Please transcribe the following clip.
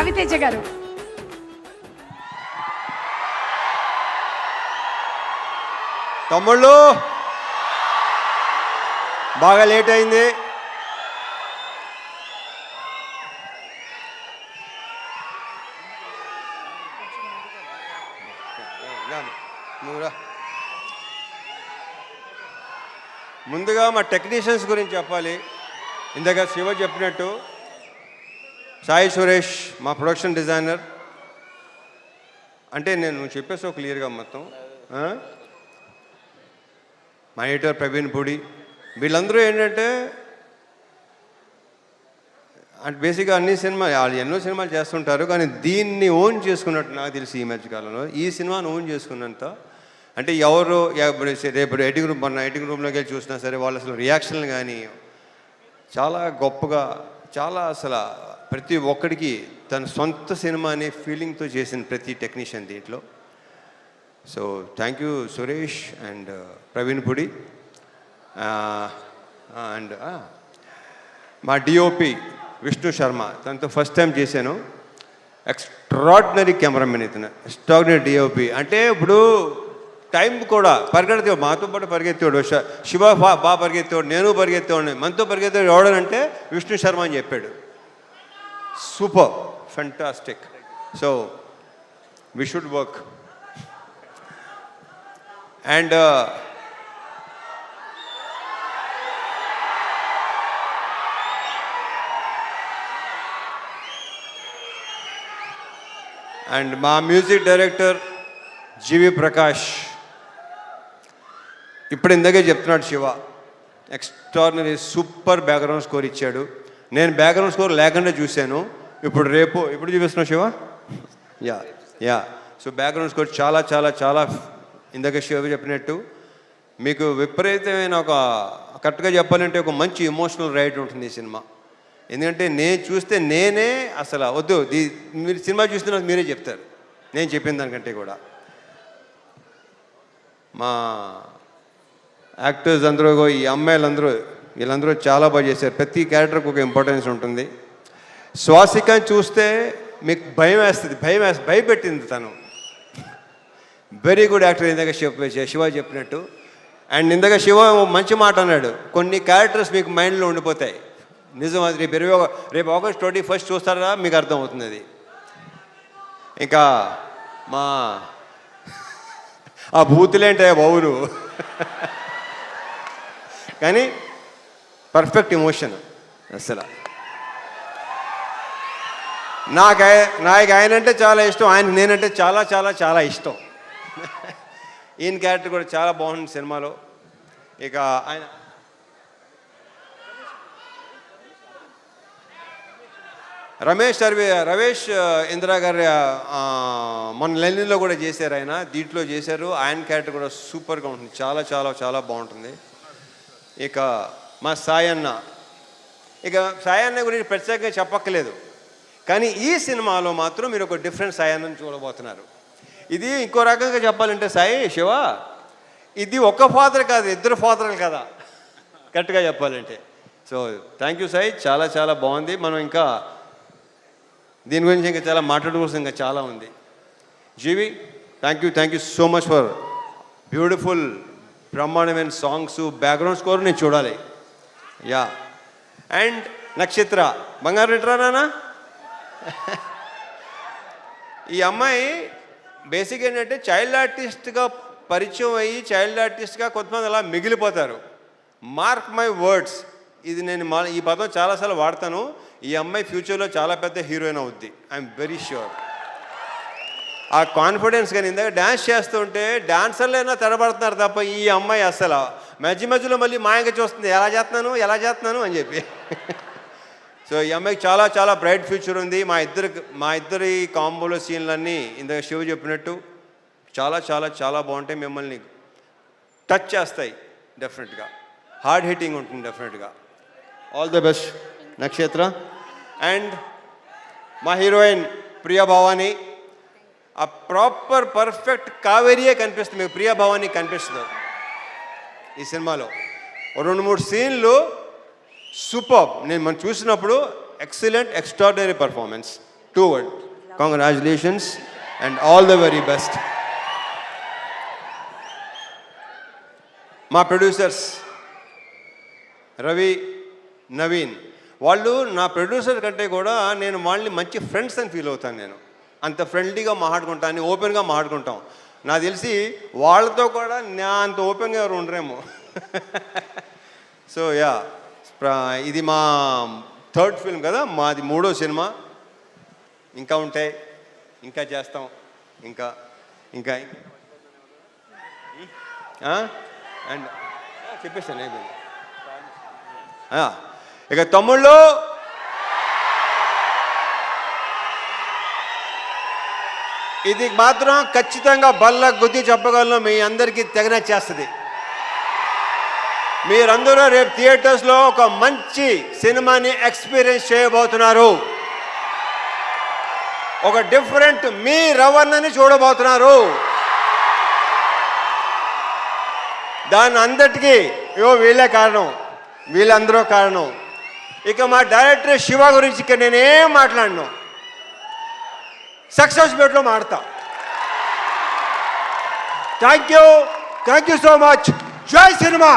రవితేజ గారు. తమ్ముళ్ళు బాగా లేట్ అయింది. ముందుగా మా టెక్నీషియన్స్ గురించి చెప్పాలి. ఇందాక శివ చెప్పినట్టు సాయి సురేష్ మా ప్రొడక్షన్ డిజైనర్. అంటే నేను చెప్పేసో క్లియర్గా మొత్తం. మా ఎడిటర్ ప్రవీణ్ పూడి, వీళ్ళందరూ ఏంటంటే అంటే బేసిక్గా అన్ని సినిమాలు వాళ్ళు ఎన్నో సినిమాలు చేస్తుంటారు, కానీ దీన్ని ఓన్ చేసుకున్నట్టు నాకు తెలిసి ఈ మధ్యకాలంలో ఈ సినిమాను ఓన్ చేసుకున్నంత అంటే ఎవరు రేపు ఎడిటింగ్ రూమ్ మొన్న ఎడిటింగ్ రూమ్లోకి వెళ్ళి చూసినా సరే వాళ్ళు అసలు రియాక్షన్లు కానీ చాలా గొప్పగా, చాలా అసలు ప్రతి ఒక్కడికి తన సొంత సినిమా అనే ఫీలింగ్తో చేసిన ప్రతి టెక్నీషియన్ దీంట్లో. So thank you Suresh and Praveen Pudi and మా డిఓపి విష్ణు శర్మ, తనతో ఫస్ట్ టైం చేశాను. ఎక్స్ట్రాడినరీ కెమెరామెన్ ఇతను, ఎక్స్ట్రాడినరీ డిఓపి. అంటే ఇప్పుడు టైం కూడా పరిగెత్తేవాడు, మాతో పాటు పరిగెత్తేవాడు. శివ బాగా పరిగెత్తేవాడు, నేను పరిగెత్తేవాడిని. మనతో పరిగెత్తేవాడు ఎవడనంటే విష్ణు శర్మ అని చెప్పాడు. Super, fantastic. So we should work. And and మా మ్యూజిక్ డైరెక్టర్ జీవి ప్రకాష్. ఇప్పుడు ఇందాకే చెప్తున్నాడు Siva, extraordinary super background score ఇచ్చాడు. నేను బ్యాక్గ్రౌండ్ స్కోర్ లేకుండా చూశాను. ఇప్పుడు చూపిస్తున్నావు Siva. Yeah so background score చాలా చాలా చాలా ఇందాక శివ చెప్పినట్టు మీకు విపరీతమైన ఒక కరెక్ట్గా చెప్పాలంటే ఒక మంచి ఎమోషనల్ రైడ్ ఉంటుంది ఈ సినిమా. ఎందుకంటే నేను చూస్తే నేనే అసలు వద్దు, మీరు సినిమా చూస్తే మీరే చెప్తారు నేను చెప్పిన దానికంటే కూడా. మా యాక్టర్స్ అందరూ, ఈ అమ్మాయిలందరూ, వీళ్ళందరూ చాలా బాగా చేశారు. ప్రతి క్యారెక్టర్కి ఒక ఇంపార్టెన్స్ ఉంటుంది. శ్వాసికని చూస్తే మీకు భయపెట్టింది తను. Very good actor. ఇందాక శివ చెప్పినట్టు. అండ్ ఇందాక శివ మంచి మాట అన్నాడు, కొన్ని క్యారెక్టర్స్ మీకు మైండ్లో ఉండిపోతాయి. నిజం. అది రేపు ఆగస్ట్ 21 చూస్తారా మీకు అర్థమవుతుంది అది. ఇంకా మా ఆ బూతులేంటే బాబును కానీ పర్ఫెక్ట్ ఎమోషన్ అసలు. నాకు ఆయన అంటే చాలా ఇష్టం, ఆయన నేనంటే చాలా చాలా చాలా ఇష్టం. ఈయన క్యారెక్టర్ కూడా చాలా బాగుంది సినిమాలో. ఇక ఆయన రవేష్ ఇందిరా గారి మొన్న లెనిన్లో కూడా చేశారు ఆయన, దీంట్లో చేశారు. ఆయన క్యారెక్టర్ కూడా సూపర్గా ఉంటుంది, చాలా చాలా చాలా బాగుంటుంది. ఇక మా సాయన్న, ఇక సాయన్న గురించి ప్రత్యేకంగా చెప్పక్కలేదు, కానీ ఈ సినిమాలో మాత్రం మీరు ఒక డిఫరెంట్ సాయన్నని చూడబోతున్నారు. ఇది ఇంకో రకంగా చెప్పాలంటే సాయి శివ, ఇది ఒక ఫాదర్ కాదు, ఇద్దరు ఫాదర్లు కదా కరెక్ట్గా చెప్పాలంటే. సో థ్యాంక్ యూ సాయి, చాలా చాలా బాగుంది. మనం ఇంకా దీని గురించి ఇంకా చాలా మాట్లాడుకోవాల్సింది ఇంకా చాలా ఉంది. GV, thank you so much for beautiful బ్రహ్మాండమైన సాంగ్స్, బ్యాక్గ్రౌండ్ స్కోర్ నేను చూడాలి. యా. అండ్ నక్షత్ర బంగారు రిటరానా. ఈ అమ్మాయి బేసిక్ ఏంటంటే చైల్డ్ ఆర్టిస్ట్గా పరిచయం అయ్యి చైల్డ్ ఆర్టిస్ట్గా కొంతమంది అలా మిగిలిపోతారు. మార్క్ మై వర్డ్స్, ఇది నేను ఈ పదం చాలాసార్లు వాడతాను. ఈ అమ్మాయి ఫ్యూచర్లో చాలా పెద్ద హీరోయిన్ అవుద్ది, ఐఎమ్ వెరీ ష్యూర్. ఆ కాన్ఫిడెన్స్. కానీ ఇందాక డ్యాన్స్ చేస్తుంటే డాన్సర్లైనా తెరబడుతున్నారు తప్ప ఈ అమ్మాయి అసలు మధ్యలో మళ్ళీ మాయంగా చూస్తుంది, ఎలా చేస్తున్నాను అని చెప్పి. సో ఈ అమ్మాయికి చాలా చాలా బ్రైట్ ఫ్యూచర్ ఉంది. మా ఇద్దరి కాంబోలో సీన్లన్నీ ఇందాక శివ చెప్పినట్టు చాలా చాలా చాలా బాగుంటాయి, మిమ్మల్ని టచ్ చేస్తాయి డెఫినెట్గా, హార్డ్ హిట్టింగ్ ఉంటుంది డెఫినెట్గా. ఆల్ ద బెస్ట్ నక్షత్ర. అండ్ మా హీరోయిన్ ప్రియా భవాని, ఆ ప్రాపర్ పర్ఫెక్ట్ కావేరియే కనిపిస్తుంది మీకు, ప్రియా భవాని కనిపిస్తుంది ఈ సినిమాలో. 2-3 సీన్లు సూపర్. మనం చూసినప్పుడు excellent, extraordinary performance. 2 word. Congratulations and all the very best. మా ప్రొడ్యూసర్స్ రవి, నవీన్, వాళ్ళు నా ప్రొడ్యూసర్ కంటే కూడా నేను వాళ్ళని మంచి ఫ్రెండ్స్ అని ఫీల్ అవుతాను. నేను అంత ఫ్రెండ్లీగా మాట్లాడుకుంటాను, ఓపెన్గా మాట్లాడుకుంటాం. నాకు తెలిసి వాళ్ళతో కూడా నా అంత ఓపెన్గా ఎవరు ఉండరేమో. సో యా, ఇది మా 3rd ఫిల్మ్ కదా, మాది 3వ సినిమా. ఇంకా ఉంటాయి, ఇంకా చేస్తాం, ఇంకా ఇంకా అండ్ చెప్పేస్తాను అయిపోయింది. ఇక తమ్ముళ్ళు, ఇది మాత్రం ఖచ్చితంగా బల్ల గుద్ది చెప్పగలను, మీ అందరికీ తెగనచ్చేస్తుంది. మీరందరూ రేపు థియేటర్స్లో ఒక మంచి సినిమాని ఎక్స్పీరియన్స్ చేయబోతున్నారు. ఒక డిఫరెంట్ మీ రవణని చూడబోతున్నారు. దాని అందరికీ వీళ్ళే కారణం, వీళ్ళందరూ కారణం. ఇక మా డైరెక్టర్ శివ గురించి ఇక నేనేం మాట్లాడను, సక్సెస్ మీట్లో మాడతా. Thank you so much. జై సినిమా.